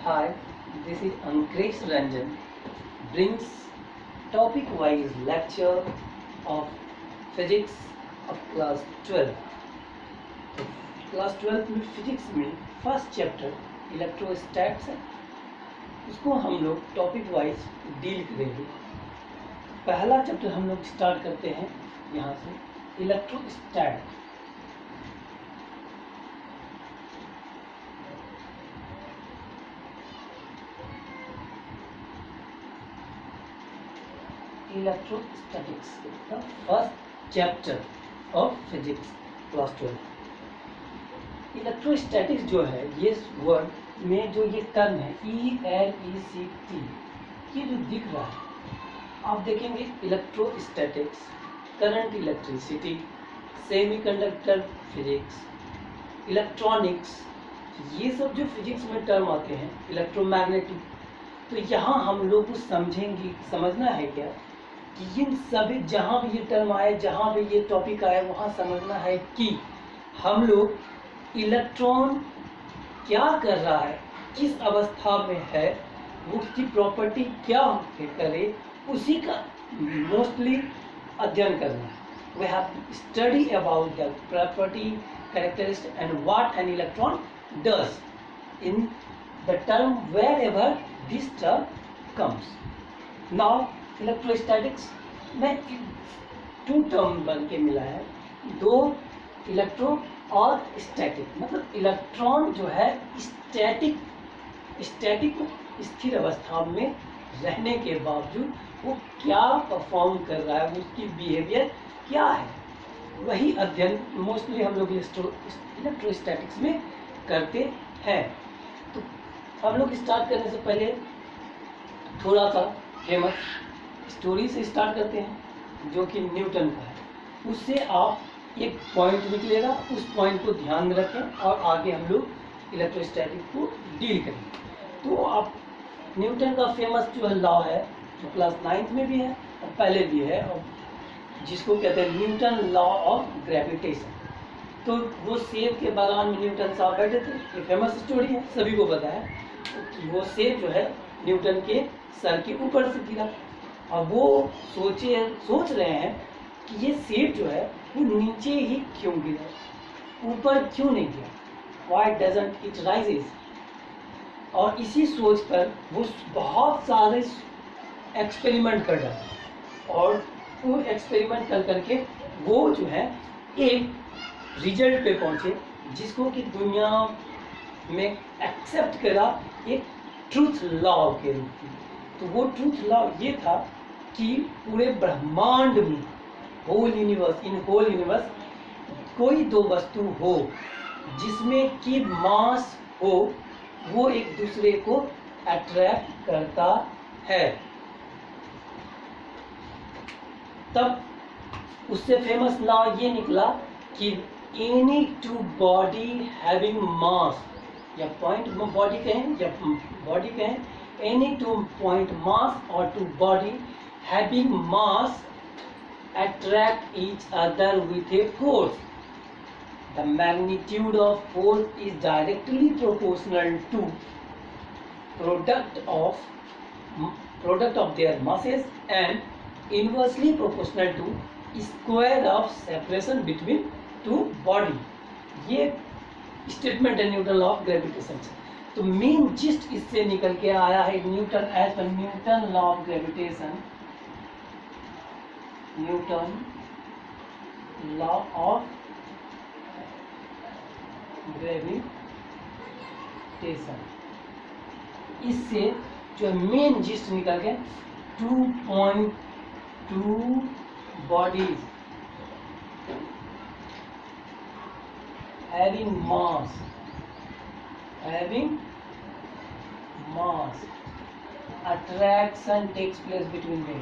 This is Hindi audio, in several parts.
Hi, this is Ankush Ranjan brings topic-wise lecture of physics of class 12. तो क्लास 12 में फिजिक्स में फर्स्ट चैप्टर इलेक्ट्रोस्टैट्स है, उसको हम लोग टॉपिक वाइज डील करेंगे। पहला चैप्टर हम लोग स्टार्ट करते हैं यहाँ से, electrostat. Electrostatics the first chapter of physics class 12। Electrostatics जो है, ये वर्ड में जो ये टर्म है ELECT, ये जो दिख रहा है आप देखेंगे, electrostatics, current electricity, semiconductor physics, electronics, ये सब जो फिजिक्स में टर्म आते हैं, इलेक्ट्रोमैग्नेटिक। तो यहाँ हम लोग कुछ समझेंगे, समझना है क्या कि इन सभी जहाँ भी ये टर्म आए, जहाँ भी ये टॉपिक आए, वहाँ समझना है कि हम लोग इलेक्ट्रॉन क्या कर रहा है, किस अवस्था में है, वो उसकी प्रॉपर्टी क्या करे, उसी का मोस्टली अध्ययन करना है। We have to study about the property, characteristic and what an electron does in the term wherever this term comes. Now electrostatics में टू टर्म बन के मिला है, दो इलेक्ट्रो और स्टैटिक। मतलब इलेक्ट्रॉन जो है स्टैटिक स्थिर अवस्था में रहने के बावजूद वो क्या परफॉर्म कर रहा है, उसकी बिहेवियर क्या है, वही अध्ययन मोस्टली हम लोग इलेक्ट्रोस्टैटिक्स में करते हैं। तो हम लोग स्टार्ट करने से पहले थोड़ा सा फेमस स्टोरी से स्टार्ट करते हैं, जो कि न्यूटन का है। उससे आप एक पॉइंट निकलेगा, उस पॉइंट को ध्यान में रखें और आगे हम लोग इलेक्ट्रोस्टैटिक को डील करेंगे। तो आप न्यूटन का फेमस जो है लॉ है, जो क्लास 9th में भी है और पहले भी है, और जिसको कहते हैं न्यूटन लॉ ऑफ ग्रेविटेशन। तो वो सेब के बागान में न्यूटन साहब बैठे थे, ये फेमस स्टोरी है, सभी को पता है कि वो सेब जो है न्यूटन के सर के ऊपर से गिरा, और वो सोच रहे हैं कि ये सेब जो है वो नीचे ही क्यों गिरा, ऊपर क्यों नहीं गिरा, व्हाई डजंट इट राइजेस। और इसी सोच पर वो बहुत सारे एक्सपेरिमेंट कर डाले, और वो एक्सपेरिमेंट कर करके वो जो है एक रिजल्ट पे पहुंचे, जिसको कि दुनिया में एक्सेप्ट करा एक ट्रूथ लॉ के रूप में। तो वो ट्रूथ लॉ ये था कि पूरे ब्रह्मांड में, होल यूनिवर्स कोई दो वस्तु हो जिसमें कि मास हो, वो एक दूसरे को अट्रैक्ट करता है। तब उससे फेमस लॉ ये निकला कि एनी टू बॉडी हैविंग मास, या पॉइंट बॉडी कहें या बॉडी कहें, एनी टू पॉइंट मास और two body having mass attract each other with a force. The magnitude of force is directly proportional to product of their masses and inversely proportional to square of separation between two body. ये स्टेटमेंट है न्यूटन लॉ ऑफ ग्रेविटेशन से। तो मेन जिस्ट इससे निकल के आया है न्यूटन एज पर Newton law of gravitation, Newton law of gravitation. इससे जो मेन जिस्ट निकल के 2.2 bodies having mass attraction takes place between them.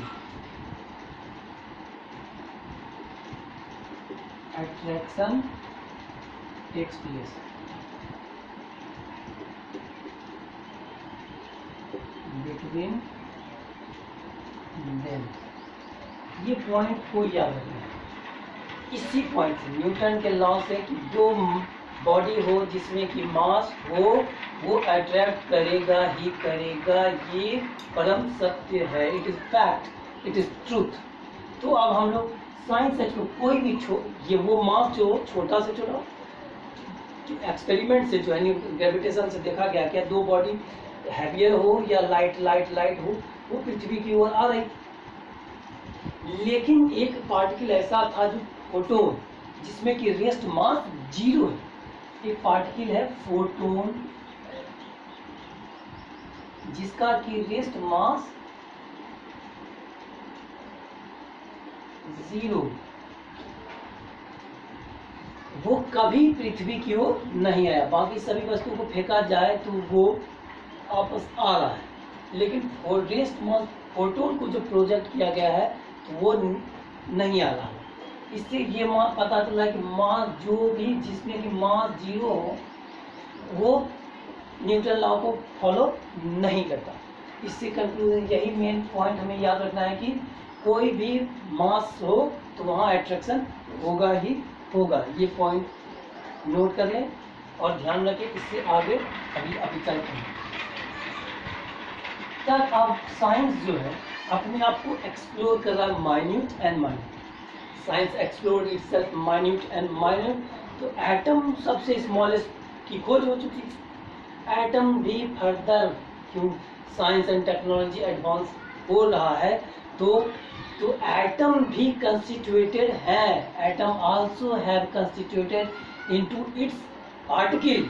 Attraction takes place between them. ये पॉइंट को याद रखना है। इसी पॉइंट से न्यूटन के लॉ से कि दो बॉडी हो जिसमें कि मास हो वो अट्रैक्ट करेगा ही करेगा, ये परम सत्य है। It is fact, it is truth. तो अब हम लोग साइंस एक्सप्लोर कोई भी ये वो मास जो छोटा से छोटा एक्सपेरिमेंट से जो है ग्रेविटेशन से देखा गया क्या दो बॉडी हैवियर हो या लाइट लाइट लाइट हो वो पृथ्वी की ओर आ रही, लेकिन एक पार्टिकल ऐसा था जो फोटोन जिसमें कि रेस्ट मास 0 है। एक पार्टिकल है फोटोन जिसका कि रेस्ट मास 0, वो कभी पृथ्वी की ओर नहीं आया। बाकी सभी वस्तुओं को फेंका जाए तो वो वापस आ रहा है, लेकिन रेस्ट मास फोटोन को जो प्रोजेक्ट किया गया है तो वो नहीं आ रहा है। इससे ये पता चला है कि मास जो भी जिसमें कि मास 0 हो वो न्यूटन लॉ को फॉलो नहीं करता। इससे कंक्लूजन यही मेन पॉइंट हमें याद रखना है कि कोई भी मास हो तो वहाँ अट्रैक्शन होगा ही होगा। ये पॉइंट नोट कर लें और ध्यान रखें। इससे आगे अभी चलते हैं। तक अब साइंस जो है अपने आप को एक्सप्लोर कर रहा है minute and minute. Science explore itself minute and minute. तो एटम सबसे स्मॉलेस्ट की खोज हो चुकी है। एटम भी फर्दर क्यों साइंस एंड टेक्नोलॉजी एडवांस हो रहा है तो एटम भी कंस्टिट्यूटेड है। Atom also have constituted into its particle.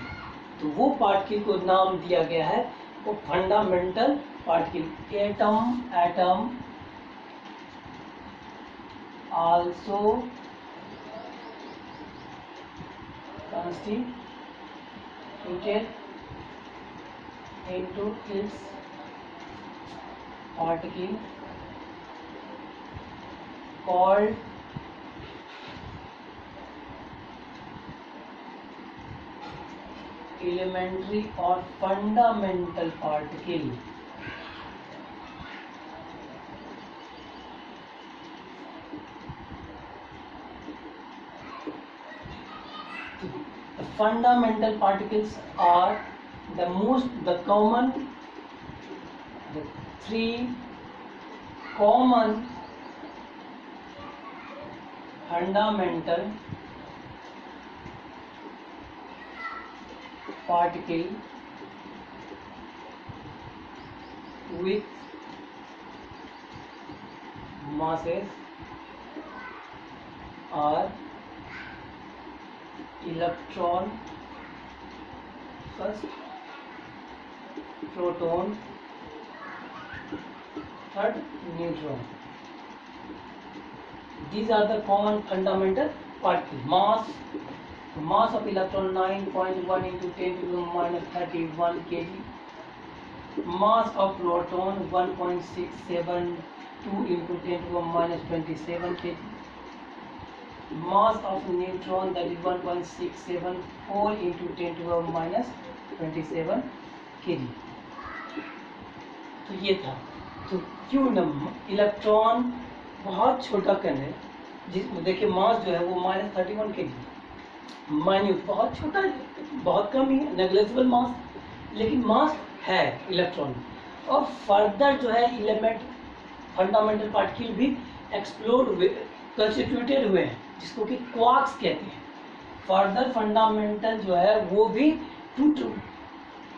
तो वो पार्टिकल को नाम दिया गया है वो fundamental particle. Atom also constituted into its particle called elementary or fundamental particle। The fundamental particles are the three common fundamental particle with masses are electron first, proton third, neutron। These are the common fundamental particles। Mass of electron 9.1 into 10 to the minus 31 kg। Mass of proton 1.672 into 10 to the minus 27 kg। Mass of neutron that is 1.674 into 10 to the minus 27 kg। तो ये था। तो क्यों न इलेक्ट्रॉन बहुत छोटा कण है जिसमें देखिए मास जो है वो -31 kg, माइन्यूट बहुत छोटा है, बहुत कम ही है, नेग्लिजिबल मास, लेकिन मास है इलेक्ट्रॉन। और फर्दर जो है एलिमेंट फंडामेंटल पार्टिकल भी एक्सप्लोर कंस्टिट्यूटेड हुए हैं जिसको कि क्वार्क्स कहते हैं। फर्दर फंडामेंटल जो है वो भी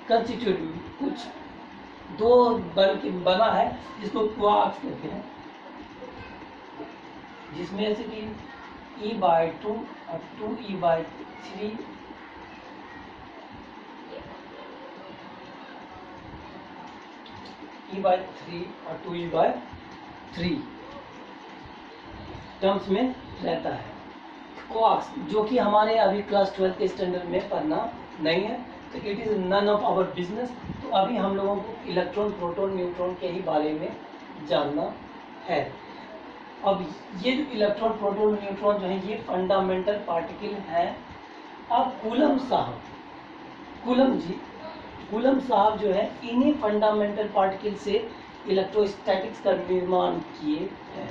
कंस्टिट्यूट कुछ दो बना है जिसको क्वार्क्स कहते हैं, जिसमें से कि E/2 और 2E/3 E/3 और 2E/3 टर्म्स में रहता है। क्वार्क्स जो कि हमारे अभी क्लास 12 के स्टैंडर्ड में पढ़ना नहीं है, तो it is none of our business. तो अभी हम लोगों को इलेक्ट्रॉन, प्रोटॉन, न्यूट्रॉन के ही बारे में जानना है। अब ये जो इलेक्ट्रॉन, प्रोटॉन, न्यूट्रॉन जो है ये फंडामेंटल पार्टिकल हैं। अब कूलम साहब जो है इन्हीं फंडामेंटल पार्टिकल से इलेक्ट्रोस्टैटिक्स का निर्माण किए हैं।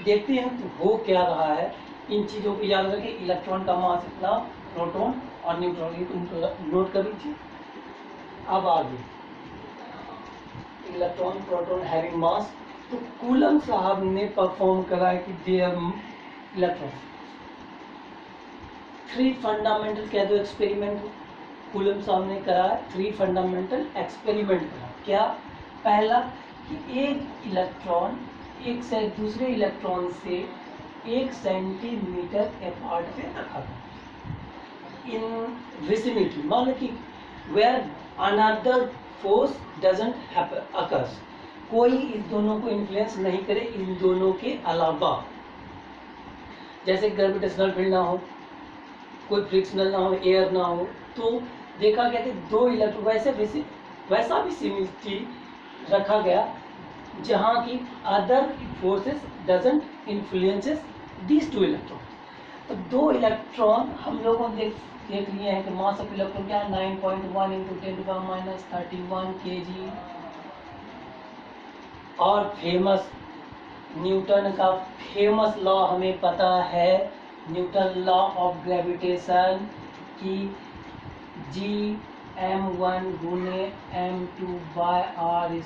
देखते हैं तो हो क्या रहा है। इन चीज़ों को याद रखें। इलेक्ट्रॉन का मास इतना, प्रोटॉन और न्यूट्रॉन को नोट कर लीजिए। अब आगे इलेक्ट्रॉन प्रोटॉन हैविंग मास, तो कूलम साहब ने परफॉर्म करा है कि देयर इलेक्ट्रॉन 3 फंडामेंटल कह दो एक्सपेरिमेंट कूलम साहब ने करा है, 3 फंडामेंटल एक्सपेरिमेंट करा। क्या? पहला कि एक इलेक्ट्रॉन एक से दूसरे इलेक्ट्रॉन से 1 सेंटीमीटर अपार्ट पे रखा था इन विसिनिटी, मान लो कि where another force doesn't happen occurs, कोई इस दोनों को इन्फ्लुएंस नहीं करे इन दोनों के अलावा, जैसे ग्रेविटेशनल फील्ड ना हो, कोई फ्रिक्शनल ना हो, एयर ना हो, तो देखा गया कि 2 इलेक्ट्रॉन वैसा भी सिमिलरिटी रखा गया जहाँ की other forces doesn't influences these 2 electron. तो 2 इलेक्ट्रॉन हम लोगों ने देख लिए हैं कि मास ऑफ इलेक्ट्रॉन क्या है 9.1 इंटू 10⁻31 kg, और फेमस न्यूटन का फेमस लॉ हमें पता है, न्यूटन लॉ ऑफ ग्रेविटेशन की Gm1 गुने m2/r²,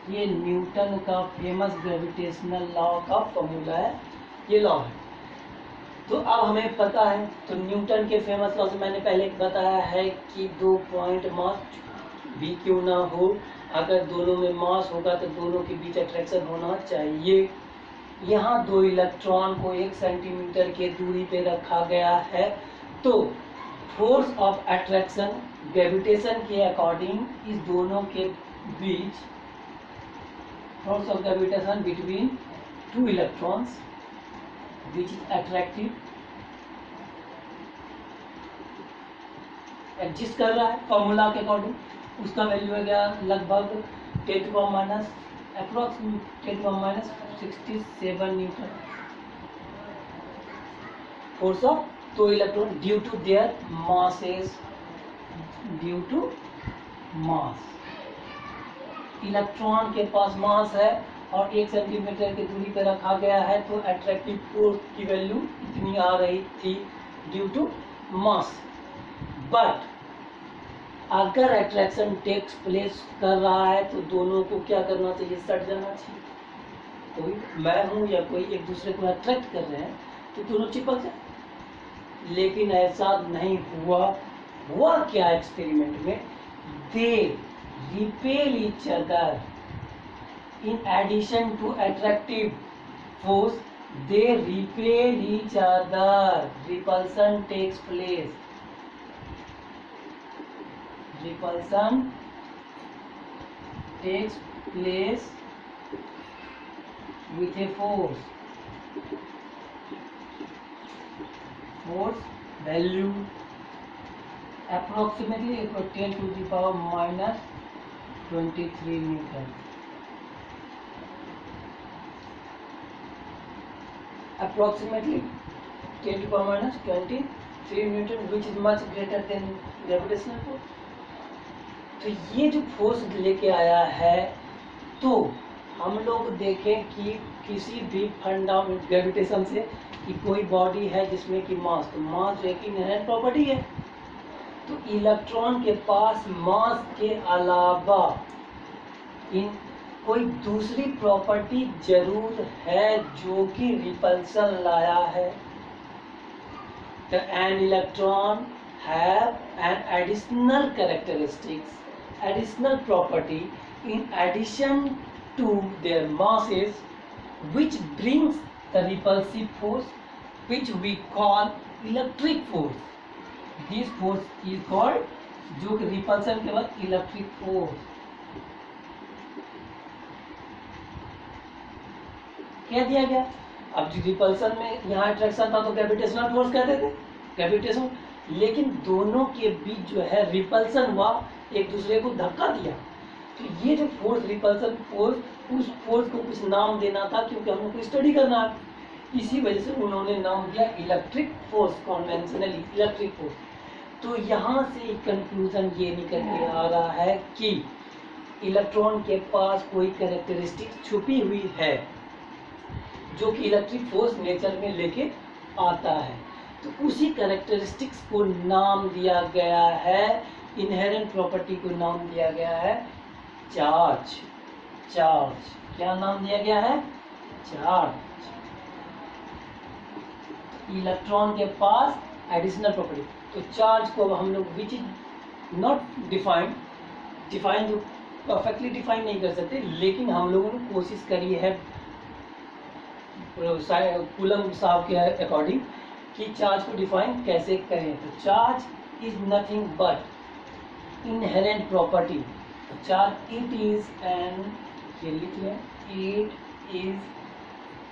ये न्यूटन का फेमस ग्रेविटेशनल लॉ का फॉर्मूला है, ये लॉ है। तो अब हमें पता है, तो न्यूटन के फेमस लॉ से मैंने पहले बताया है कि 2 पॉइंट मास भी क्यों ना हो, अगर दोनों में मास होगा तो दोनों के बीच अट्रैक्शन होना चाहिए। यहाँ 2 इलेक्ट्रॉन को 1 सेंटीमीटर के दूरी पे रखा गया है, तो फोर्स ऑफ अट्रैक्शन ग्रेविटेशन के अकॉर्डिंग इस दोनों के बीच force of gravitation between 2 electrons which is attractive exist कर रहा है फॉर्मूला के अकॉर्डिंग। उसका वैल्यू है क्या, लगभग 10⁻67 newton force of 2 electron due to their masses, due to mass. Electron के पास मास है और 1 सेंटीमीटर की दूरी पर रखा गया है, तो अट्रैक्टिव फोर्स की वैल्यू इतनी आ रही थी ड्यू टू मास। बट अगर अट्रैक्शन टेक्स प्लेस कर रहा है तो दोनों को क्या करना चाहिए, सट जाना चाहिए। कोई मैं हूँ या कोई एक दूसरे को अट्रैक्ट कर रहे हैं तो दोनों चिपक जाए, लेकिन ऐसा नहीं हुआ क्या एक्सपेरिमेंट में, they repel each other in addition to attractive force, they repel each other, repulsion takes place, repulsion takes place with a force value approximately equal to 10 to the power minus 23 Newton. Approximately 10 to the power minus 23 Newton, which is much greater than gravitational force. तो ये जो फोर्स लेके आया है, तो हम लोग देखें कि किसी भी फंडामेंटल ग्रेविटेशन से कि कोई बॉडी है जिसमें कि मास, तो मास जो एक इनहेरेंट प्रॉपर्टी है, तो इलेक्ट्रॉन के पास मास के अलावा इन कोई दूसरी प्रॉपर्टी जरूर है जो कि रिपल्सन लाया है। तो an electron have an additional characteristics, additional property in addition to their masses, which brings the repulsive force, which we call electric force. This force is called, जो कि रिपल्सन के बाद इलेक्ट्रिक फोर्स कह दिया गया। अब जो रिपल्सन में यहाँ अट्रैक्शन था तो ग्रेविटेशनल फोर्स कहते थे, ग्रेविटेशन, लेकिन दोनों के बीच जो है रिपल्सन हुआ, एक दूसरे को धक्का दिया, तो ये जो फोर्स रिपल्सन फोर्स, उस फोर्स को कुछ नाम देना था क्योंकि हम लोग को स्टडी करना है, इसी वजह से उन्होंने नाम दिया इलेक्ट्रिक फोर्स, कॉन्वेंशनली इलेक्ट्रिक फोर्स। तो यहाँ से कंक्लूजन ये निकल के आ रहा है कि इलेक्ट्रॉन के पास कोई कैरेक्टरिस्टिक छुपी हुई है जो कि इलेक्ट्रिक फोर्स नेचर में लेके आता है, तो उसी कैरेक्टरिस्टिक्स को नाम दिया गया है इनहेरेंट प्रॉपर्टी को नाम दिया गया है चार्ज। चार्ज क्या नाम दिया गया है? चार्ज। इलेक्ट्रॉन के पास एडिशनल प्रॉपर्टी। तो चार्ज को अब हम लोग which is not defined, define तो परफेक्टली डिफाइन नहीं कर सकते, लेकिन हम लोगों ने कोशिश करी है कूलम साहब के अकॉर्डिंग कि चार्ज को डिफाइन कैसे करें। तो charge is nothing but inherent property. तो चार्ज इट इज एन, ये लिख लें, it is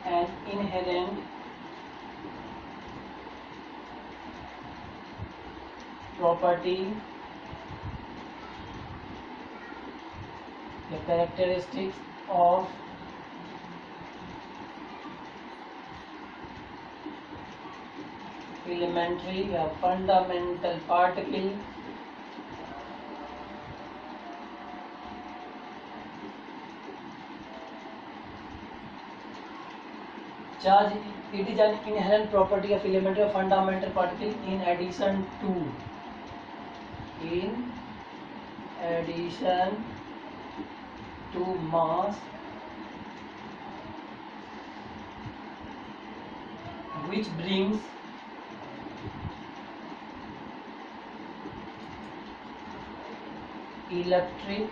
an inherent property, the characteristics of elementary or fundamental particle charge. It is an inherent property of elementary or fundamental particle in addition to mass which brings electric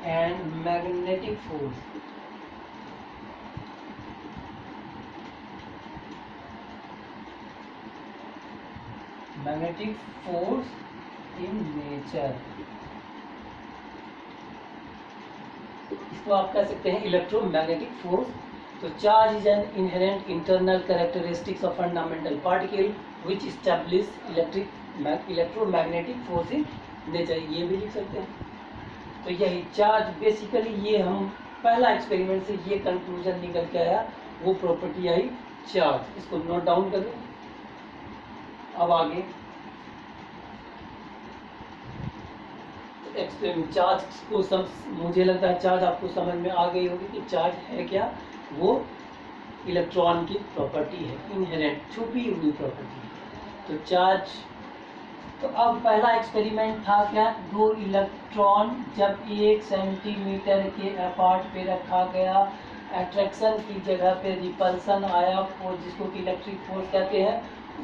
and magnetic force. Magnetic force in nature. इसको आप कह सकते हैं इलेक्ट्रोमैग्नेटिक फोर्स। तो charge is an inherent internal characteristics of fundamental particle which establish electromagnetic force in nature, ये भी लिख सकते हैं। तो यही चार्ज बेसिकली, ये हम पहला एक्सपेरिमेंट से ये कंक्लूजन निकल के आया, वो प्रॉपर्टी आई चार्ज। इसको नोट डाउन कर लें। अब आगे चार्ज को मुझे लगता है चार्ज आपको समझ में आ गई होगी कि चार्ज है क्या। वो इलेक्ट्रॉन की प्रॉपर्टी है, इनहेरेंट, छुपी हुई प्रॉपर्टी। तो चार्ज, तो अब पहला एक्सपेरिमेंट था क्या, दो इलेक्ट्रॉन जब 1 सेंटीमीटर के अपार्ट पे रखा गया, अट्रैक्शन की जगह पे रिपल्सन आया, और जिसको कि इलेक्ट्रिक फोर्स कहते हैं,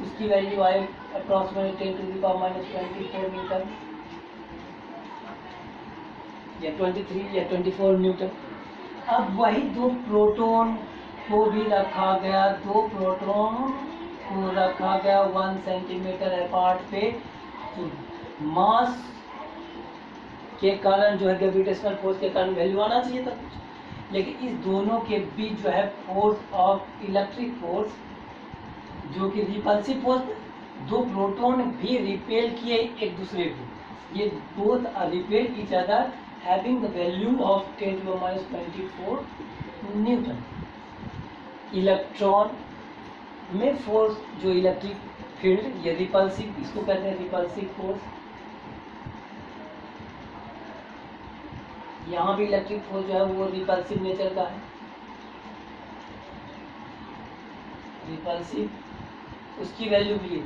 उसकी वैल्यू आई अप्रॉक्सीमेटली 10⁻24 न्यूटन या 23 या 24 न्यूटन। अब वही दो प्रोटॉन को भी रखा गया, दो प्रोटॉन को रखा गया 1 सेंटीमीटर अपार्ट पे। तो मास के कारण जो है, ग्रेविटेशनल फोर्स के कारण वैल्यू आना चाहिए था कुछ, लेकिन इस दोनों के बीच जो है फोर्स ऑफ इलेक्ट्रिक फोर्स, जो कि रिपल्सिव फोर्स, दो प्रोटॉन भी रिपेल किए एक दूसरे को। ये both are repel each other having the value of 10⁻24 newton. Electron में फोर्स, जो इलेक्ट्रिक फील्ड, ये रिपल्सिव, इसको कहते हैं रिपल्सिव फोर्स। यहाँ भी इलेक्ट्रिक फोर्स जो है वो रिपल्सिव नेचर का है, रिपल्सिव, उसकी वैल्यू भी है।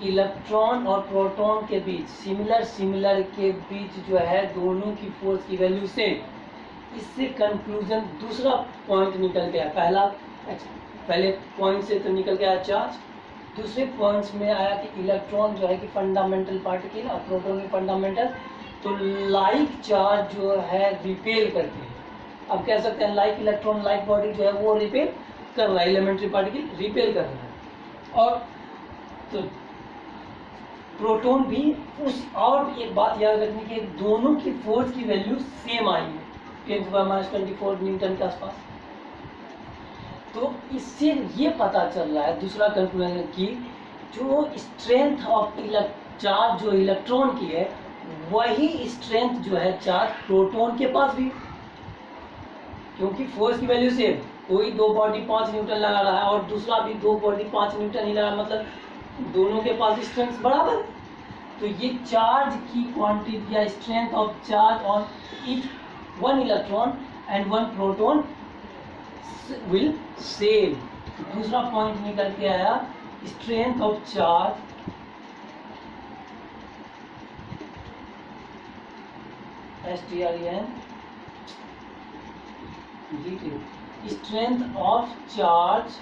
इलेक्ट्रॉन और प्रोटॉन के बीच, सिमिलर के बीच जो है दोनों की फोर्स की वैल्यू सेम। इससे कंक्लूजन दूसरा पॉइंट निकल गया। पहले पॉइंट से तो निकल गया चार्ज, दूसरे पॉइंट्स में आया कि इलेक्ट्रॉन जो है कि फंडामेंटल पार्टिकल और प्रोटॉन की फंडामेंटल, तो लाइक चार्ज जो है रिपेल करते हैं। अब कह सकते हैं लाइक इलेक्ट्रॉन लाइक बॉडी जो है वो रिपेल कर रहा है, एलिमेंट्री पार्टिकल रिपेल कर रहा है। और तो प्रोटॉन भी उस, और एक बात याद रखने की, दोनों की फोर्स की वैल्यू सेम आई है, 10⁻24 न्यूटन के आसपास। तो इससे ये पता चल रहा है, दूसरा कंक्लूजन, की जो स्ट्रेंथ ऑफ चार्ज जो इलेक्ट्रॉन की है, वही स्ट्रेंथ जो है चार्ज प्रोटॉन के पास भी, क्योंकि फोर्स की वैल्यू सेम। कोई दो बॉडी 5 न्यूटन लगा रहा है और दूसरा भी दो बॉडी 5 न्यूटन ही लगा, मतलब दोनों के पास स्ट्रेंथ बराबर। तो ये चार्ज की क्वांटिटी या strength of charge on each one electron and one proton will same. दूसरा पॉइंट निकल के आया, strength of charge STREN GT, strength of charge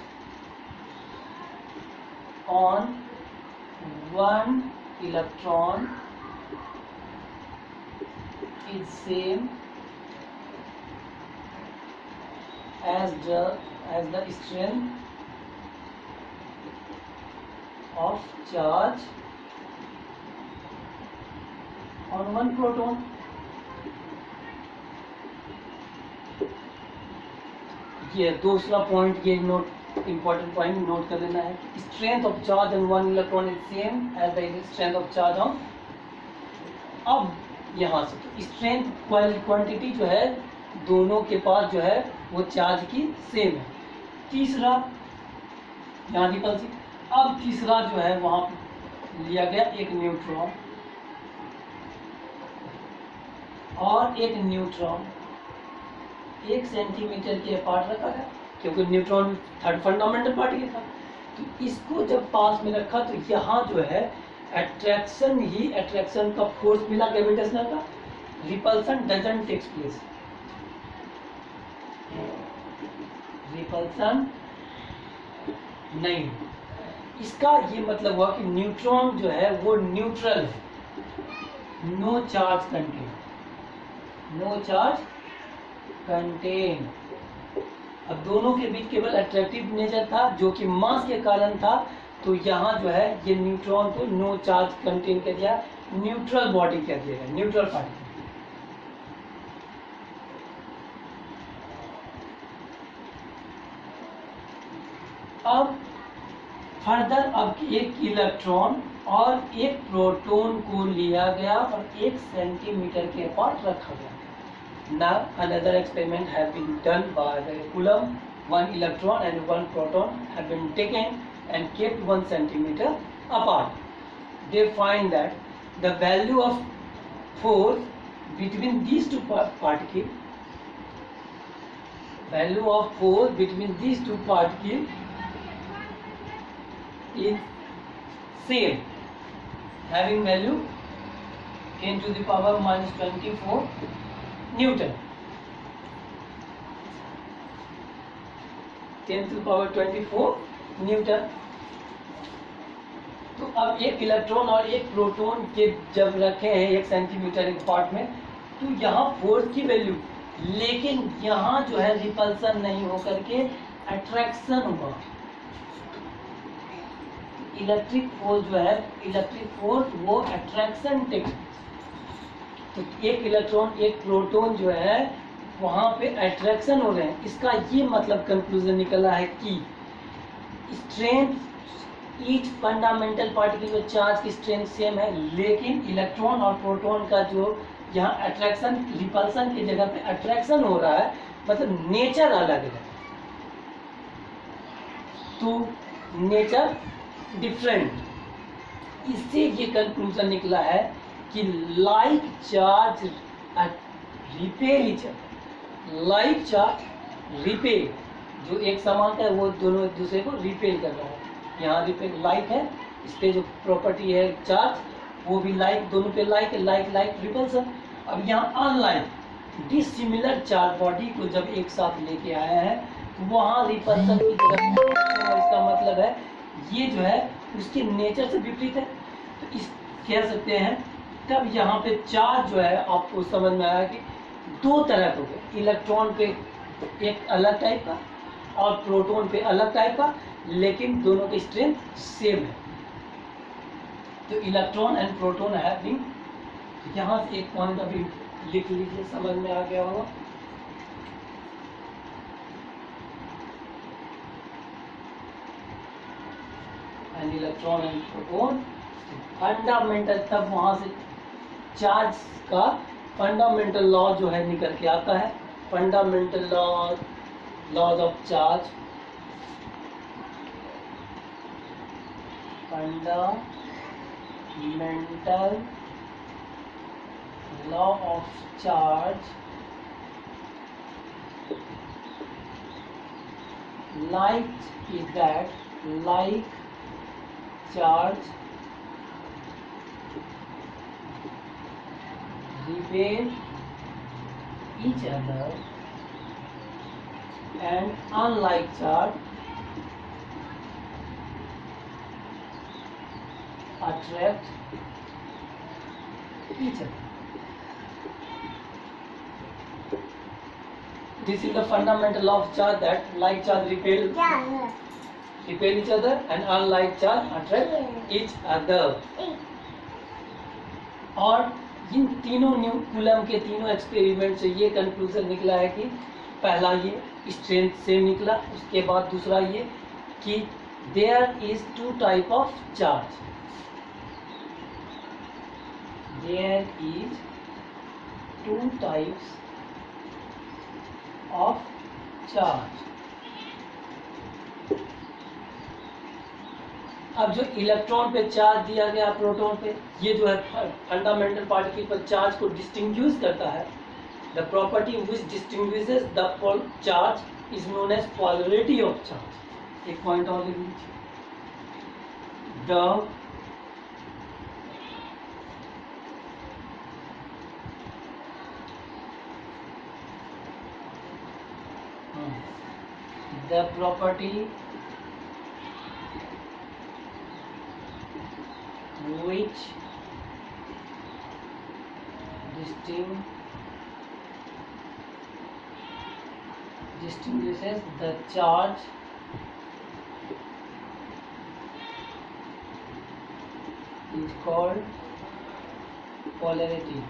on one electron is same as the strength of charge on one proton. ये दूसरा पॉइंट, ये नोट इम्पोर्टेंट पॉइंट नोट कर लेना है. Strength of charge on one electron is same as the strength of charge on. अब यहाँ से स्ट्रेंथ क्वांटिटी जो है दोनों के पास जो है वो चार्ज की सेम है. तीसरा यहाँ रिपल्सिव. अब तीसरा जो है वहाँ लिया गया एक न्यूट्रॉन और एक न्यूट्रॉन 1 सेंटीमीटर के अपार्ट रखा गया, क्योंकि न्यूट्रॉन थर्ड फंडामेंटल पार्टिकल था. तो इसको जब पास में रखा तो यहाँ जो है अट्रैक्शन का फोर्स मिला ग्रेविटेशनल का. Repulsion doesn't takes place. Repulsion नहीं. इसका ये मतलब हुआ कि न्यूट्रॉन जो है वो न्यूट्रल है, no charge contain, no charge contain. अब दोनों के बीच केवल अट्रैक्टिव नेचर था जो कि मास के कारण था. तो यहाँ जो है ये न्यूट्रॉन को नो चार्ज कंटेन कर दिया, न्यूट्रल बॉडी कह दिया, न्यूट्रल पार्टिकल. अब फर्दर अब एक इलेक्ट्रॉन और एक प्रोटॉन को लिया गया और 1 सेंटीमीटर के अपार्ट रखा गया. Now another experiment have been done by the Coulomb. One electron and one proton have been taken and kept 1 centimeter apart. They find that the value of force between these two particles, value of force between these two particles is same, having value 10 to the power minus 24 Newton. 10 to the power 24 Newton. तो अब एक इलेक्ट्रॉन और एक प्रोटॉन के जब रखे हैं 1 सेंटीमीटर एक पार्ट में, तो यहाँ फोर्स की वैल्यू, लेकिन यहाँ जो है रिपल्सन नहीं होकर के अट्रैक्शन हुआ. इलेक्ट्रिक फोर्स जो है, इलेक्ट्रिक फोर्स वो अट्रैक्शन टेक्स. तो एक इलेक्ट्रॉन एक प्रोटॉन जो है वहाँ पे अट्रैक्शन हो रहे हैं. इसका ये मतलब कंक्लूजन निकला है कि स्ट्रेंथ ईच फंडामेंटल पार्टिकल में चार्ज की स्ट्रेंथ सेम है, लेकिन इलेक्ट्रॉन और प्रोटॉन का जो यहाँ अट्रैक्शन रिपल्सन की जगह पे अट्रैक्शन हो रहा है, मतलब नेचर अलग है. तो नेचर डिफरेंट. इससे ये कंक्लूजन निकला है कि like charge repel each other. Like charge repel, जो एक समान है वो दोनों एक दूसरे को रिपेल कर रहा है. यहाँ रिपेल लाइक है, इस पे जो प्रॉपर्टी है चार्ज वो भी लाइक, दोनों पे लाइक है, लाइक लाइक रिपल्सन. अब यहाँ अनलाइक डिसिमिलर चार्ज बॉडी को जब एक साथ लेके आया है तो वहाँ रिपल्सन की जगह, इसका मतलब है ये जो है उसके नेचर से विपरीत है. तो इस कह सकते हैं तब यहाँ पे चार्ज जो है आपको समझ में आया कि दो तरह के होंगे. इलेक्ट्रॉन पे एक अलग टाइप का और प्रोटॉन पे अलग टाइप का, लेकिन दोनों की स्ट्रेंथ सेम है. तो electron and proton have been. यहाँ से एक पॉइंट अभी लिख लीजिए, समझ में आ गया होगा. And electron and proton fundamental, तब वहां से चार्ज का फंडामेंटल लॉ जो है निकल के आता है. Fundamental laws of charge, fundamental law of charge like is that like charge repel each other and unlike charge attract each other. This is the fundamental law of charge, that like charge repel each other and unlike charge attract each other. और इन तीनों कूलम के तीनों एक्सपेरिमेंट से ये कंक्लूजन निकला है कि पहला ये स्ट्रेंथ से निकला, उसके बाद दूसरा ये कि there is two type of charge, there is two types of charge. अब जो इलेक्ट्रॉन पे चार्ज दिया गया प्रोटॉन पे, ये जो है फंडामेंटल पार्टिकल पर चार्ज को डिस्टिंग्विश करता है. The property which distinguishes the charge is known as polarity of charge. एक पॉइंट और लिख लीजिए, the property which distinguishes the charge is called polarity.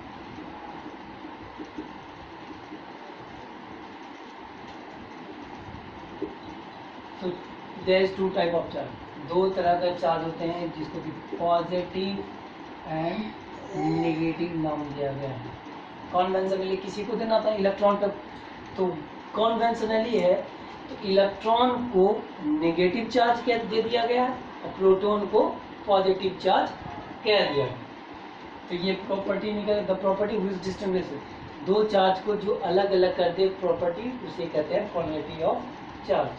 तो there is two type of charge, दो तरह का चार्ज होते हैं जिसको कि पॉजिटिव एंड नेगेटिव नाम दिया गया है. कॉन्वेंशनली किसी को देना था इलेक्ट्रॉन का, तो कॉन्वेंशनली है तो इलेक्ट्रॉन को नेगेटिव चार्ज कह दे दिया गया है और प्रोटॉन को पॉजिटिव चार्ज कह दिया गया. तो ये प्रॉपर्टी निकल, द प्रॉपर्टी व्हिच डिस्टिंग्विशेस, दो चार्ज को जो अलग अलग कर दे प्रॉपर्टी, उसे कहते हैं पोलैरिटी ऑफ चार्ज.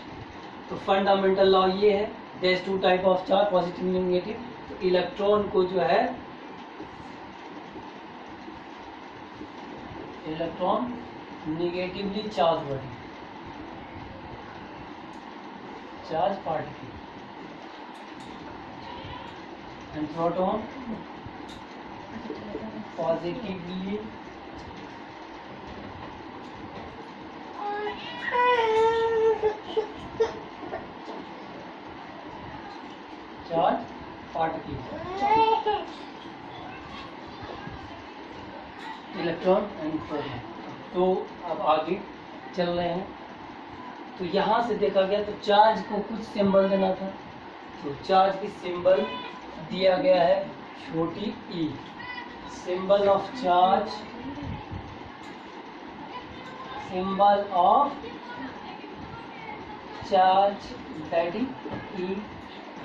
तो फंडामेंटल लॉ ये है, there is two type of charge, positive negative. तो इलेक्ट्रॉन को जो है, electron negatively charge body, charge particle, and proton positively charge particle, electron and proton. तो अब आगे चल रहे हैं. तो यहाँ से देखा गया तो चार्ज को कुछ सिंबल देना था, तो चार्ज की सिंबल दिया गया है छोटी E. Symbol of charge, symbol of charge that is E.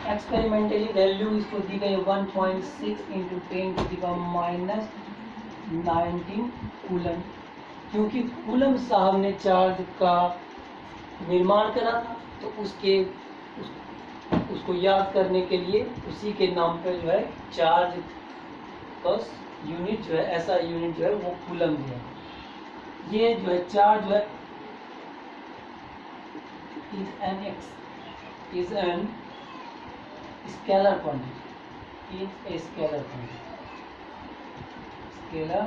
Experimentally value इसको दी गई 1.6 इंटू 10⁻⁻19 कूलम, क्योंकि कूलम साहब ने चार्ज का निर्माण करा था, तो उसको याद करने के लिए उसी के नाम पे जो है चार्ज का यूनिट जो है, ऐसा यूनिट जो है वो कूलम दिया. ये जो है चार्ज जो है is an scalar quantity, is a scalar quantity, scalar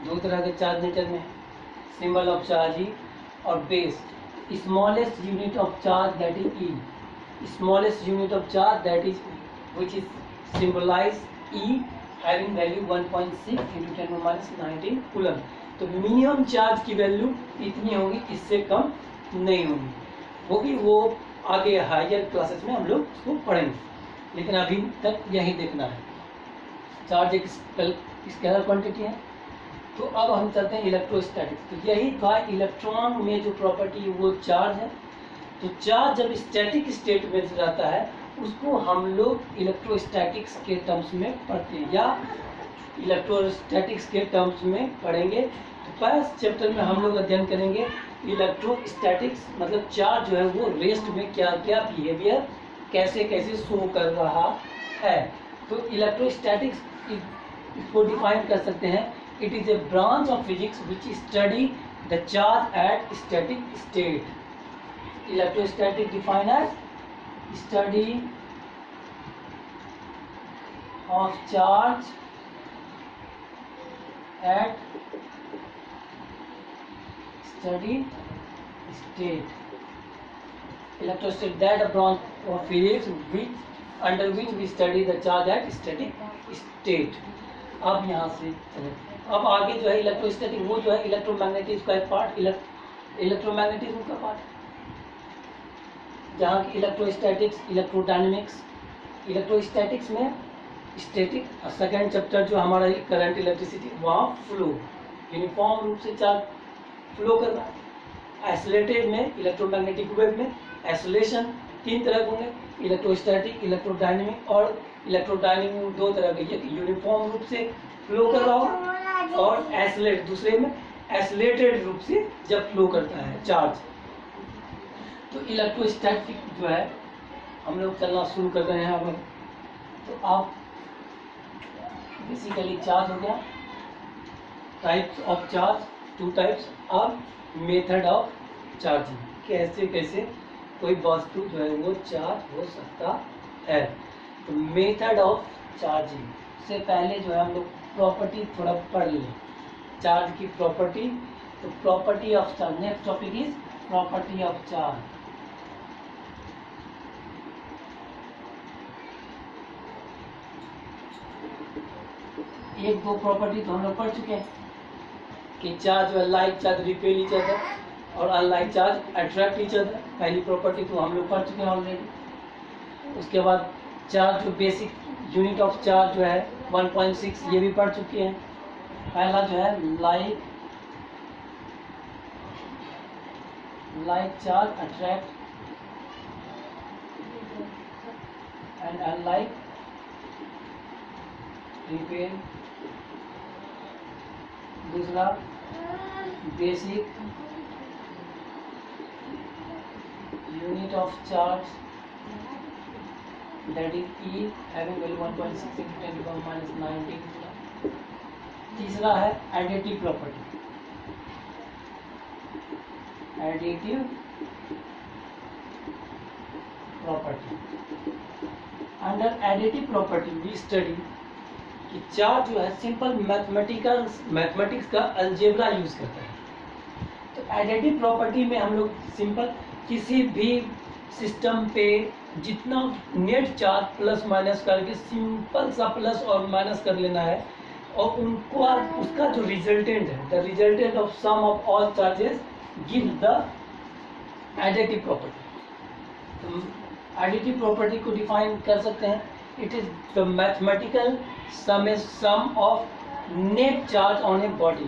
दो तरह के चार्ज नेचर में, सिंबल ऑफ चार्ज ई और बेस. Smallest unit of charge that is E, smallest unit of charge that is which is symbolise E having value 1.6 into 10⁻⁻19 coulomb. तो मिनिमम चार्ज की वैल्यू इतनी होगी, इससे कम नहीं होगी, वो आगे हायर क्लासेस में हम लोग उसको पढ़ेंगे, लेकिन अभी तक यही देखना है. चार्ज एक स्केलर क्वांटिटी है. तो अब हम चलते हैं इलेक्ट्रोस्टैटिक्स. तो यही था इलेक्ट्रॉन में जो प्रॉपर्टी वो चार्ज है. तो चार्ज जब स्टैटिक स्टेट में रहता है उसको हम लोग इलेक्ट्रोस्टैटिक्स के टर्म्स में पढ़ते हैं या इलेक्ट्रोस्टैटिक्स के टर्म्स में पढ़ेंगे. तो फर्स्ट चैप्टर में हम लोग अध्ययन करेंगे इलेक्ट्रोस्टैटिक्स, मतलब चार्ज जो है वो रेस्ट में क्या क्या बिहेवियर कैसे कैसे शो कर रहा है. तो इलेक्ट्रोस्टैटिक्स इसको डिफाइन कर सकते हैं, it is a branch of physics which study the charge at static state. Electrostatic define as study of charge at steady state. Electrostatic, that a branch of physics which under which we study the charge at static state. अब यहाँ से चले, अब आगे जो है इलेक्ट्रोस्टैटिक, वो जो है इलेक्ट्रोमैग्नेटिज्म का एक पार्ट, इलेक्ट्रोमैग्नेटिज्म का पार्ट, जहाँ की इलेक्ट्रोस्टैटिक्स, इलेक्ट्रोडायनेमिक्स। इलेक्ट्रोस्टैटिक्स में स्टैटिक, सेकेंड चैप्टर जो हमारा करंट इलेक्ट्रिसिटी, वहाँ फ्लो, यूनिफॉर्म रूप से चार्ज फ्लो कर रहा है। आइसोलेटेड में इलेक्ट्रोमैग्नेटिक वेव में आइसोलेशन तीन तरह के होंगे, इलेक्ट्रोस्टैटिक, इलेक्ट्रोडायनेमिक, और इलेक्ट्रोडायनेमिक दो तरह के, एक यूनिफॉर्म रूप से फ्लो कर रहा हो और आइसोलेट, दूसरे में आइसोलेटेड रूप से जब फ्लो करता है चार्ज। तो इलेक्ट्रोस्टैटिक जो है हम लोग चलना शुरू कर रहे हैं अब। तो आप बेसिकली चार्ज हो गया, types of charge, two types, और मेथड ऑफ चार्जिंग, कैसे कैसे कोई वस्तु जो है वो चार्ज हो सकता है। तो मेथड ऑफ चार्जिंग से पहले जो है हम लोग प्रॉपर्टी थोड़ा पढ़ लें, चार्ज की प्रॉपर्टी। तो property of charge, next topic is property of charge. एक दो प्रॉपर्टी तो हम लोग पढ़ चुके हैं कि चार्ज जो है like charge repel each other और unlike charge attract each other, पहली प्रॉपर्टी तो हम लोग पढ़ चुके हैं ऑलरेडी। उसके बाद चार्ज जो बेसिक यूनिट ऑफ चार्ज जो है 1.6, ये भी पढ़ चुके हैं। पहला जो है like charge attract and unlike repel. दूसरा basic unit of charge that is E having value 1.6 × 10⁻⁻⁹। तीसरा है additive property, additive property. Under additive property we study कि चार्ज जो है सिंपल मैथमेटिक्स का अलजेब्रा यूज करता है। तो एडिटिव प्रॉपर्टी में हम लोग सिंपल किसी भी सिस्टम पे जितना नेट चार्ज प्लस माइनस करके सिंपल सा प्लस और माइनस कर लेना है, और उनको उसका जो रिजल्टेंट है, the resultant of sum of all charges give the additive property. तो एडिटिव प्रॉपर्टी को डिफाइन कर सकते हैं, it is the mathematical sum of net charge on a body.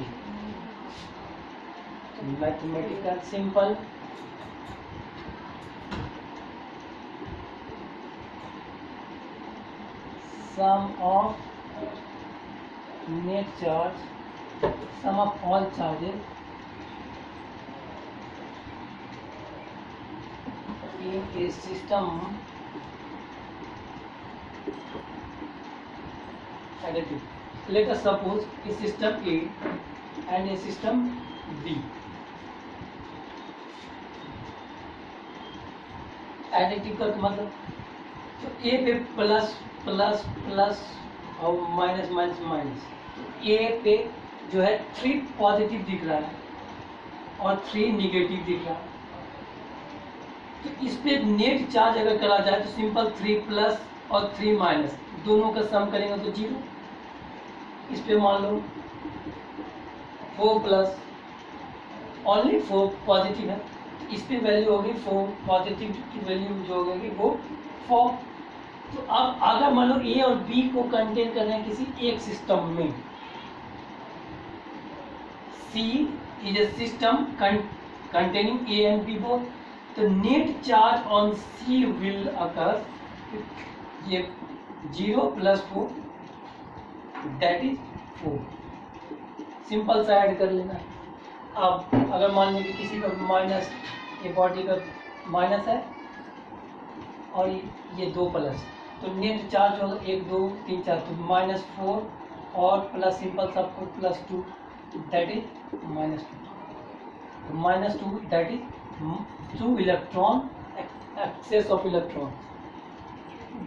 Mathematical simple sum of net charge, sum of all charges in a system additive. Let us suppose a system A and a system B. Additive का मतलब तो A पे प्लस प्लस प्लस और माइनस माइनस माइनस, तो A पे जो है 3 पॉजिटिव दिख रहा है और 3 निगेटिव दिख रहा है। तो इस पे नेट चार्ज अगर करा जाए तो सिंपल 3 प्लस और 3 माइनस दोनों का सम करेंगे तो 0। इस पे मान लो 4 प्लस ओनली 4 पॉजिटिव है, तो इस पे वैल्यू होगी 4, पॉजिटिव की वैल्यू जो होगी वो 4। तो अब अगर मान लो A और B को कंटेन करना है किसी एक सिस्टम में, C is a system containing A and B both, तो net charge on C will occur, ये 0 + 4 दैट इज 4। सिंपल सा ऐड कर लेना। अब अगर मान लीजिए किसी का माइनस, ये बॉडी का माइनस है और ये 2 प्लस, तो नेट चार्ज होगा 1 2 3 4, तो -4 और प्लस सिंपल सब को +2 that is -2, -2 that is 2 electron, excess of electron,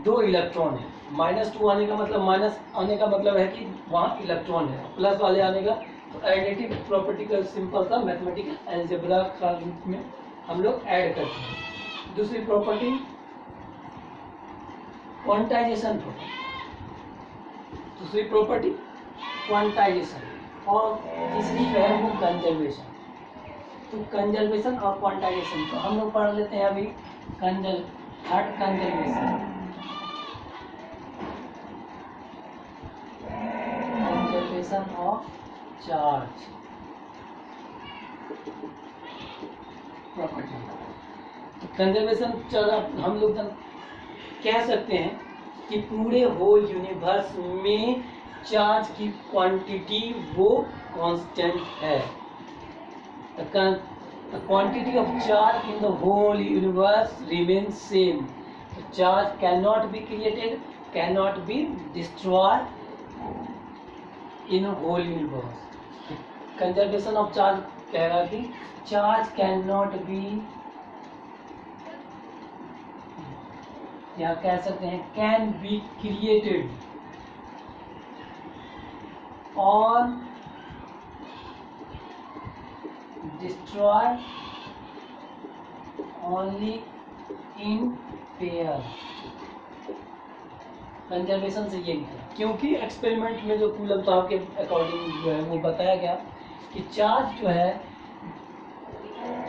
2 electron है। -2 आने का मतलब, माइनस आने का मतलब है कि वहाँ इलेक्ट्रॉन है, प्लस वाले आने का तो एडिटिव प्रॉपर्टी का सिंपल सा मैथमेटिकल अलजेब्रा का रूप में हम लोग ऐड करते हैं। दूसरी प्रॉपर्टी क्वांटाइजेशन प्रॉपर्टी, दूसरी प्रॉपर्टी क्वांटाइजेशन, और तीसरी जो है वो कंजर्वेशन। तो कंजर्वेशन और क्वांटाइजेशन तो हम लोग पढ़ लेते हैं अभी। Third conservation of charge property. Conservation charge हम लोग कह सकते हैं कि पूरे होल यूनिवर्स में चार्ज की क्वांटिटी वो कांस्टेंट है। The quantity of charge in the whole universe remains same. So charge cannot be created, cannot be destroyed in a whole universe. Conservation of charge कह रहा कि charge cannot be, या कह सकते हैं can be created or destroy only in pair। Conservation से ये निकला, क्योंकि एक्सपेरिमेंट में जो कूलम साहब के अकॉर्डिंग जो है वो बताया गया कि चार्ज जो है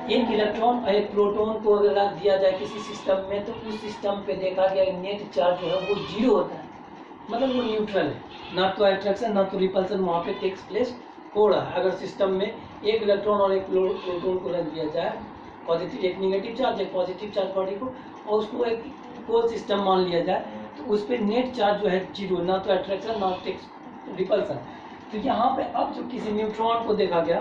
एक इलेक्ट्रॉन और एक प्रोटॉन को अगर रख दिया जाए किसी सिस्टम में तो उस सिस्टम पे देखा गया नेट चार्ज जो है वो 0 होता है, मतलब वो न्यूट्रल है, ना तो अट्रैक्शन ना तो रिपल्सन वहाँ पे टेक्स प्लेस हो रहा है। अगर सिस्टम में एक इलेक्ट्रॉन और एक प्रोटॉन को रख दिया जाए, पॉजिटिव एक नेगेटिव चार्ज एक पॉजिटिव चार्ज बॉडी को, और उसको एक इक्वल सिस्टम मान लिया जाए तो उस पर नेट चार्ज जो है 0, ना तो अट्रैक्शन ना टेक्स रिपल्सन। तो यहाँ पे अब जो किसी न्यूट्रॉन को देखा गया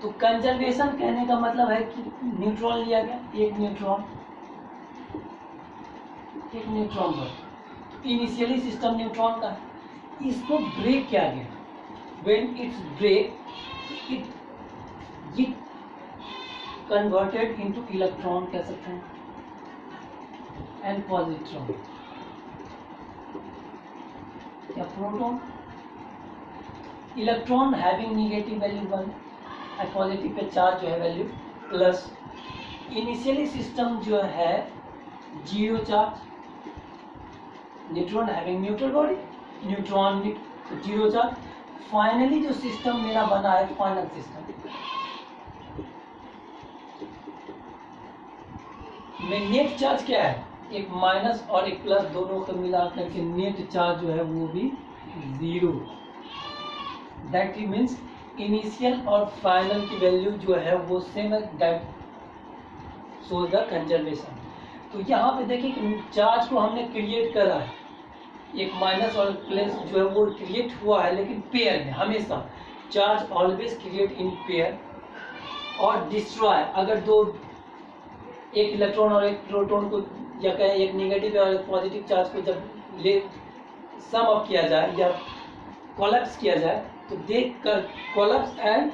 तो कंजर्वेशन कहने का मतलब है कि न्यूट्रॉन लिया गया, एक न्यूट्रॉन पर इनिशियली सिस्टम न्यूट्रॉन का है, इसको ब्रेक किया गया। When it's break, it converted into electron कह सकते हैं and positron या proton. Electron having negative value 1 और पॉजिटिव पे चार्ज जो है वैल्यू प्लस। इनिशियली सिस्टम जो है 0 charge, neutron having neutral body, neutron 0 charge. Finally जो सिस्टम मेरा बना है फाइनल सिस्टम में नेट चार्ज क्या है, एक माइनस और एक प्लस दोनों को मिला करके नेट चार्ज जो है वो भी 0। दैट मीन्स इनिशियल और फाइनल की वैल्यू जो है वो सेम है। That shows the conservation. तो यहाँ पे देखिए चार्ज को हमने क्रिएट करा है, एक माइनस और प्लस जो है वो क्रिएट हुआ है लेकिन पेयर में। हमेशा charge always create in pair और डिस्ट्रॉय। अगर दो एक इलेक्ट्रॉन और एक प्रोटॉन को या कहें एक नेगेटिव और एक पॉजिटिव चार्ज को जब ले सम अप किया जाए या कोलैप्स किया जाए तो देख कर collapse and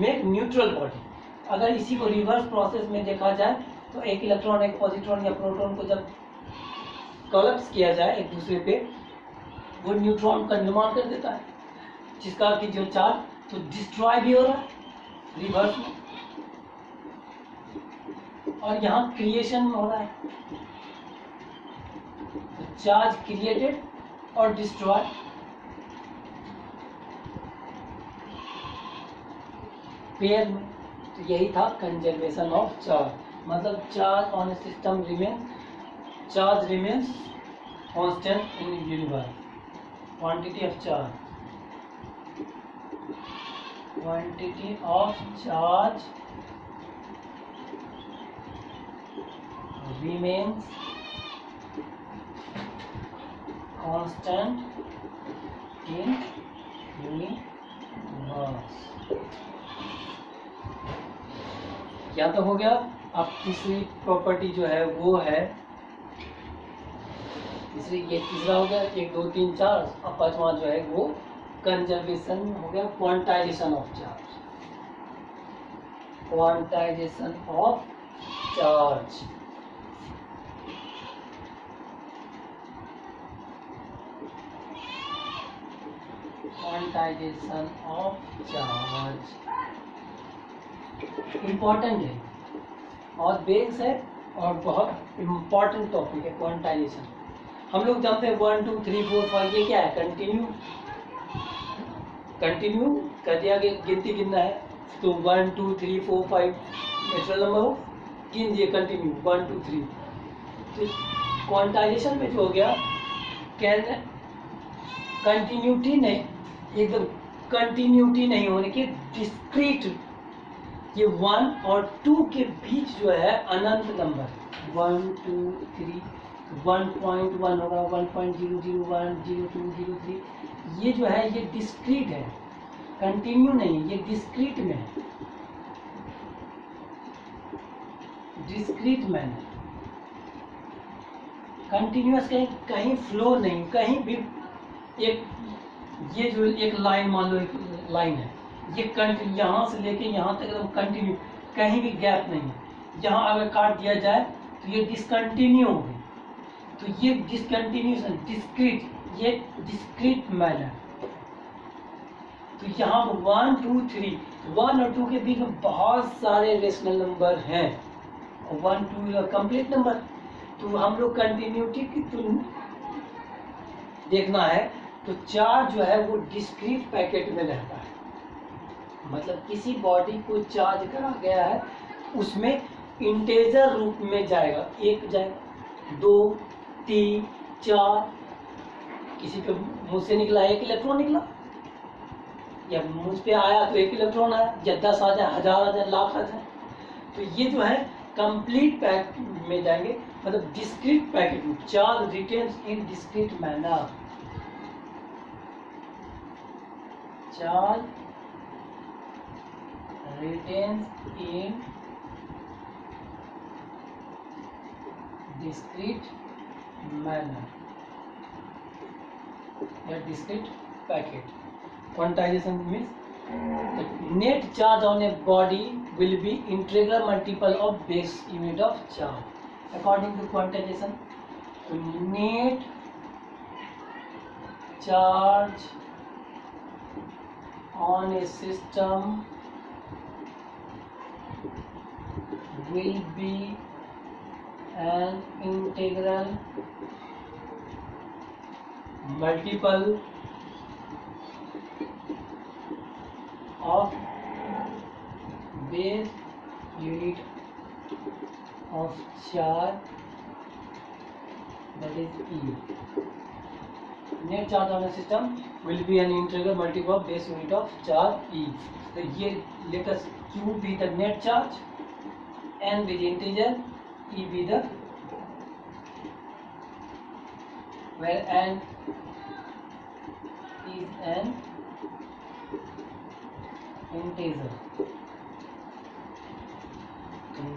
make neutral body. अगर इसी को रिवर्स प्रोसेस में देखा जाए तो एक इलेक्ट्रॉन एक पॉजिट्रॉन या प्रोटॉन को जब कोलैप्स किया जाए एक दूसरे पे, वो न्यूट्रॉन का निर्माण कर देता है, जिसका कि जो चार्ज तो डिस्ट्रॉय भी हो रहा है रिवर्स में, और यहाँ क्रिएशन में हो रहा है। तो चार्ज क्रिएटेड और डिस्ट्रॉय। पेयर में तो यही था कंजर्वेशन ऑफ चार्ज, मतलब charge on A system remain, charge remains constant in the universe. Quantity of charge remains constant in universe। क्या तो हो गया। अब तीसरी प्रॉपर्टी जो है वो है ये तीसरा हो गया, 1 2 3 4, और पांचवा जो है वो कंजर्वेशन हो गया, quantization of charge, quantization of charge. Quantization of charge important है और बेस है और बहुत इम्पोर्टेंट टॉपिक है क्वांटाइजेशन। हम लोग जानते हैं 1 2 3 4 5 ये क्या है, कंटिन्यू कर दिया, गिनती गिनना है तो 1 2 3 4 5 नेचुरल नंबर हो, गिन दिए कंटिन्यू 1 2 3। तो क्वांटाइजेशन में जो हो गया कंटिन्यूटी नहीं, एकदम कंटिन्यूटी नहीं होने की, डिस्क्रीट, ये 1 और 2 के बीच जो है अनंत नंबर 1 2 3 1.1 होगा, 1.001 02 03, ये जो है ये डिस्क्रीट है, कंटिन्यू नहीं, ये डिस्क्रीट में है, डिस्क्रीट में है, कंटिन्यूअस कहीं फ्लो नहीं, कहीं भी एक, ये जो एक लाइन मान लो, एक लाइन है, ये यहाँ से लेके यहाँ तक एकदम कंटिन्यू, कहीं भी गैप नहीं है, यहाँ अगर काट दिया जाए तो ये डिसकंटिन्यू हो गई, तो ये डिसकंटिन्यूएशन डिस्क्रीट, ये डिस्क्रीट मैनर। तो यहाँ 1 2 3, 1 और 2 के बीच में बहुत सारे रेशनल नंबर हैं और 1 2 कंप्लीट नंबर, तो हम लोग कंटिन्यूटी की देखना है तो चार्ज जो है वो डिस्क्रीट पैकेट में रहता है, मतलब किसी बॉडी को चार्ज करा गया है उसमें इंटेजर रूप में जाएगा, 1 जाएगा 2 3 4, किसी पे मुंह से निकला 1 इलेक्ट्रॉन निकला, या मुझ पे आया तो 1 इलेक्ट्रॉन आया, या 10 आ जाए, 1000 आ जाए, लाख आ जाए, तो ये जो है कंप्लीट पैक में जाएंगे, मतलब डिस्क्रीट पैकेट में, charge retains in discrete manner, charge retains in discrete manner या discrete packet. Quantization means the net charge on a body will be integral multiple of base unit of charge. According to quantization, net charge on a system will be an integral multiple of base unit of charge, that is E. Net charge on a system will be an integral multiple of base unit of charge E. So here let us Q be the net charge, N be the integer, E be the, where N is an integer.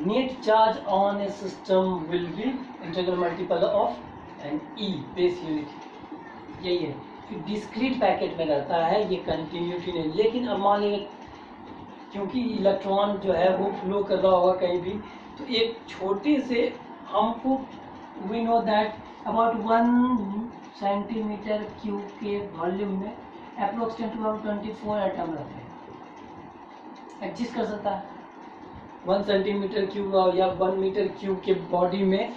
Net charge on a system will be integral multiple of an E base unit. यही है कि डिस्क्रीट पैकेट में रहता है, ये कंटिन्यूटी नहीं। लेकिन अब मान लीजिए क्योंकि इलेक्ट्रॉन जो है वो फ्लो कर रहा होगा कहीं भी, तो एक छोटे से हमको we know that about 1 centimetre cube के वॉल्यूम में अप्रोक्सीमेटली 24 एटम रहते हैं, एग्जिस्ट कर सकता है। 1 सेंटीमीटर क्यूब या 1 मीटर क्यूब के बॉडी में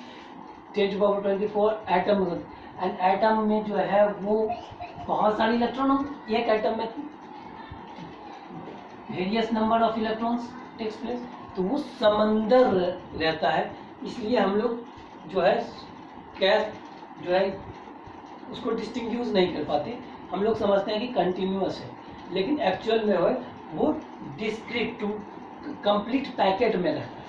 10⁻24 एटम, एंड एटम में जो है वो बहुत सारे इलेक्ट्रॉन, एक एटम में various number of electrons takes place, तो वो समंदर रहता है। इसलिए हम लोग जो है गैस जो है उसको डिस्टिंग्विश नहीं कर पाते, हम लोग समझते हैं कि कंटिन्यूअस है, लेकिन एक्चुअल में वो डिस्क्रीट टू कंप्लीट पैकेट में रहता है।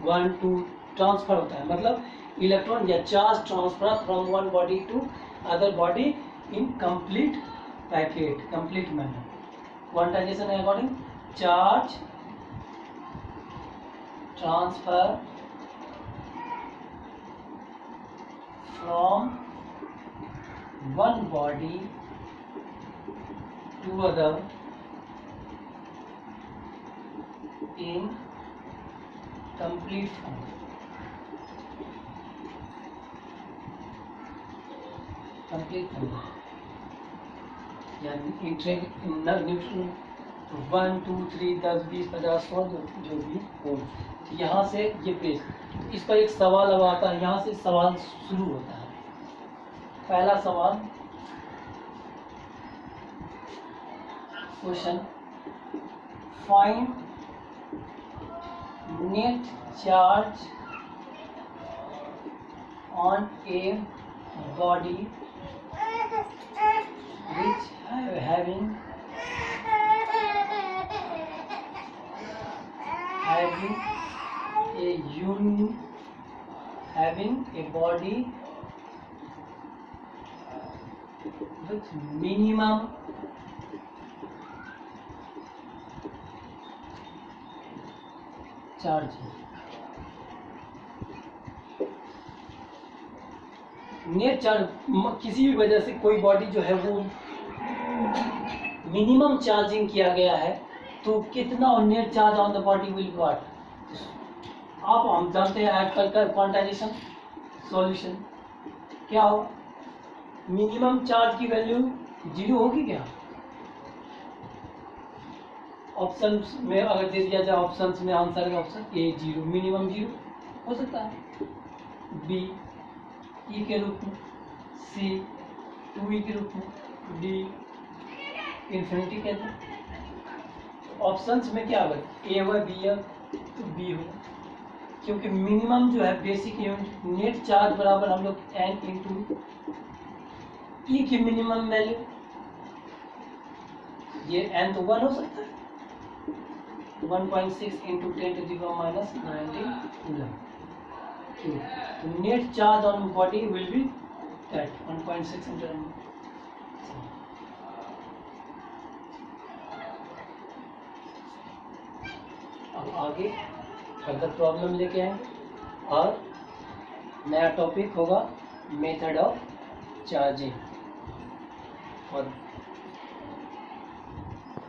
1 2 ट्रांसफर होता है, मतलब इलेक्ट्रॉन या charge transfer from one body to other body in complete packet, complete manner. Quantization है according charge transfer from one body to other in complete form. Complete form यानी न्यूट्रन 1 2 3 10 20 50 100 जो भी हो, यहाँ से ये पेज। इस पर एक सवाल अब आता है, यहाँ से सवाल शुरू होता है। पहला सवाल, question, find net charge on a body which having a body with minimum charge। Net charge, किसी भी वजह से कोई बॉडी जो है वो मिनिमम चार्जिंग किया गया है, तो कितना net charge on the body will what. आप हम जानते हैं आजकल का क्वांटाइजेशन सॉल्यूशन क्या हो, मिनिमम चार्ज की वैल्यू 0 होगी क्या। ऑप्शन में अगर दे दिया जाए, ऑप्शन में आंसर है ऑप्शन ए 0, मिनिमम 0 हो सकता है, बी ई के रूप में, सी 2e के रूप में, डी इन्फिनिटी कहते हैं। ऑप्शंस में क्या होगा, ए होगा, बी है तो बी होगा, क्योंकि मिनिमम जो है बेसिक यूनिट नेट चार्ज बराबर हम लोग एन इंटू ई की मिनिमम वैल्यू, ये एन तो 1 हो सकता है, 1.6 इंटू 10⁻⁻⁹ कूलम। तो net charge on body will be that 1.6 into 10। अब आगे फर्दर प्रॉब्लम लेके आएंगे और नया टॉपिक होगा मेथड ऑफ चार्जिंग और